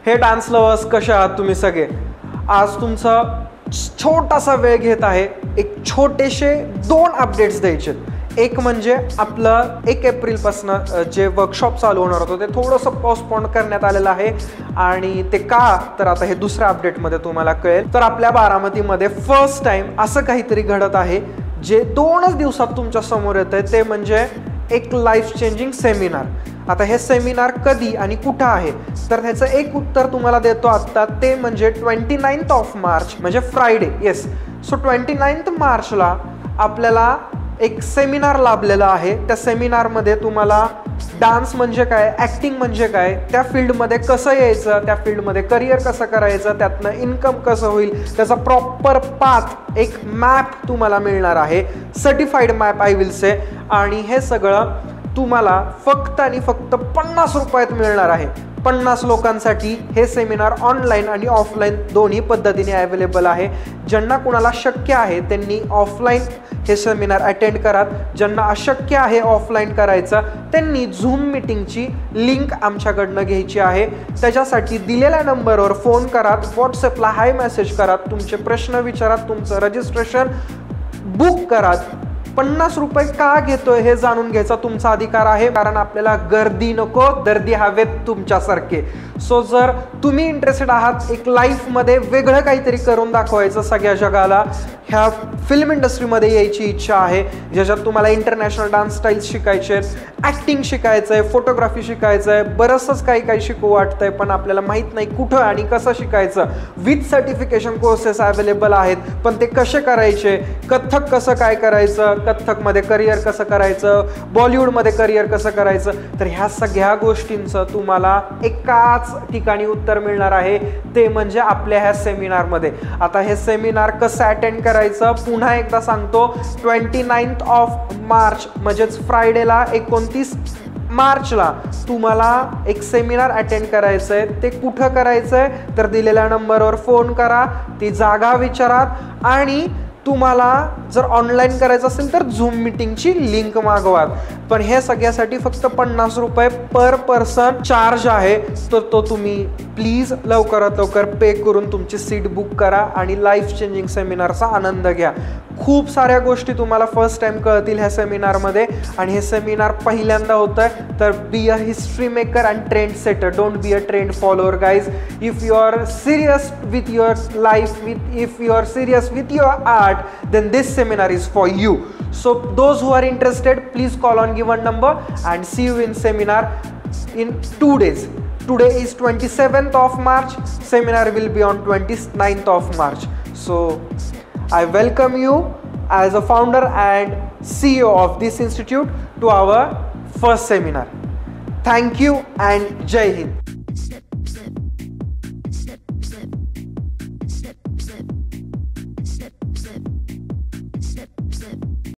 हे dance lovers कसे आहात तुम्ही सगळे? आज तुमचा छोटासा वेळ घेत आहे. एक छोटेसे 2 अपडेट्स द्यायचे. एक म्हणजे आपलं 1 एप्रिलपासून जे वर्कशॉप चालू होणार होतं ते थोडंसं पोस्टपोन करण्यात आलेलं आहे आणि ते का तर आता हे दुसऱ्या अपडेटमध्ये तुम्हाला कळेल. तर आपल्या बारामतीमध्ये फर्स्ट टाइम असं काहीतरी घडत आहे जे 2च दिवसात तुमच्या समोर येत आहे. ते म्हणजे एक लाईफ चेंजिंग सेमिनार. आता हे सेमिनार कधी आणि कुठं आहे तर ह्याचं एक उत्तर तुम्हाला देतो आत्ता. ते म्हणजे 29th ऑफ मार्च म्हणजे फ्रायडे. येस, सो 29th मार्चला आपल्याला एक सेमिनार लाभलेला आहे. त्या सेमिनारमध्ये तुम्हाला डान्स म्हणजे काय, ॲक्टिंग म्हणजे काय, त्या फील्डमध्ये कसं यायचं, त्या फील्डमध्ये करिअर कसं करायचं, त्यातनं इन्कम कसं होईल, त्याचा प्रॉपर पाथ, एक मॅप तुम्हाला मिळणार आहे. Certified map I will say. आणि हे सगळं तुम्हाला फक्त आणि फक्त 50 रुपयात मिळणार आहे. 50 लोकांसाठी हे सेमिनार ऑनलाईन आणि ऑफलाईन दोन्ही पद्धतीने अवेलेबल आहे. ज्यांना कुणाला शक्य आहे त्यांनी ऑफलाईन हे सेमिनार अटेंड करा. ज्यांना अशक्य आहे ऑफलाईन करायचं त्यांनी झूम मीटिंगची लिंक आमच्याकडनं घ्यायची आहे. त्याच्यासाठी दिलेल्या नंबरवर फोन करा, व्हॉट्सअपला हाय मेसेज करा, तुमचे प्रश्न विचारा, तुमचं रजिस्ट्रेशन बुक करा. 50 रुपये का घेतोय हे जाणून घ्यायचा तुमचा अधिकार आहे. कारण आपल्याला गर्दी नको, दर्दी हवेत तुमच्यासारखे. सो जर तुम्ही इंटरेस्टेड आहात एक लाईफमध्ये वेगळं काहीतरी करून दाखवायचं सगळ्या जगाला, ह्या फिल्म इंडस्ट्रीमध्ये यायची इच्छा आहे ज्याच्यात तुम्हाला इंटरनॅशनल डान्स स्टाईल्स शिकायचे आहेत, ॲक्टिंग शिकायचं आहे, फोटोग्राफी शिकायचं आहे, बरंचसंच काही शिकू वाटतंय पण आपल्याला माहीत नाही कुठं आणि कसं शिकायचं. विथ सर्टिफिकेशन कोर्सेस अवेलेबल आहेत. पण ते कसे करायचे, कथ्थक कसं काय करायचं, कथ्थकमध्ये करिअर कसं करायचं, बॉलिवूडमध्ये करिअर कसं करायचं, तर ह्या सगळ्या गोष्टींचं तुम्हाला एकाच ठिकाणी उत्तर मिळणार आहे. ते म्हणजे आपल्या ह्या सेमिनारमध्ये. आता हे सेमिनार कसं अटेंड करायचं पुन्हा एकदा सांगतो. 29th ऑफ मार्च म्हणजेच फ्रायडेला 29 मार्चला तुम्हाला एक सेमिनार अटेंड करायचं आहे. ते कुठं करायचं आहे तर दिलेल्या नंबरवर फोन करा, ती जागा विचारा आणि तुम्हाला जर ऑनलाईन करायचं असेल तर झूम मीटिंगची लिंक मागवा. पण हे सगळ्यासाठी फक्त 50 रुपये पर पर्सन चार्ज आहे. तर तो तुम्ही प्लीज लवकरात लवकर पे करून तुमची सीट बुक करा आणि लाईफ चेंजिंग सेमिनारचा आनंद घ्या. खूप साऱ्या गोष्टी तुम्हाला फर्स्ट टाइम कळतील ह्या सेमिनारमध्ये. आणि हे सेमिनार पहिल्यांदा होतं आहे. तर be a history maker and trend setter, don't be a trend follower guys. If you are serious with your life, if you are serious with your art, then this seminar is for you. So those who are interested, please call on given number and see you in seminar in 2 days. Today is 27th of March. Seminar will be on 29th of March. So I welcome you as a founder and CEO of this institute to our first seminar. Thank you and Jai Hind.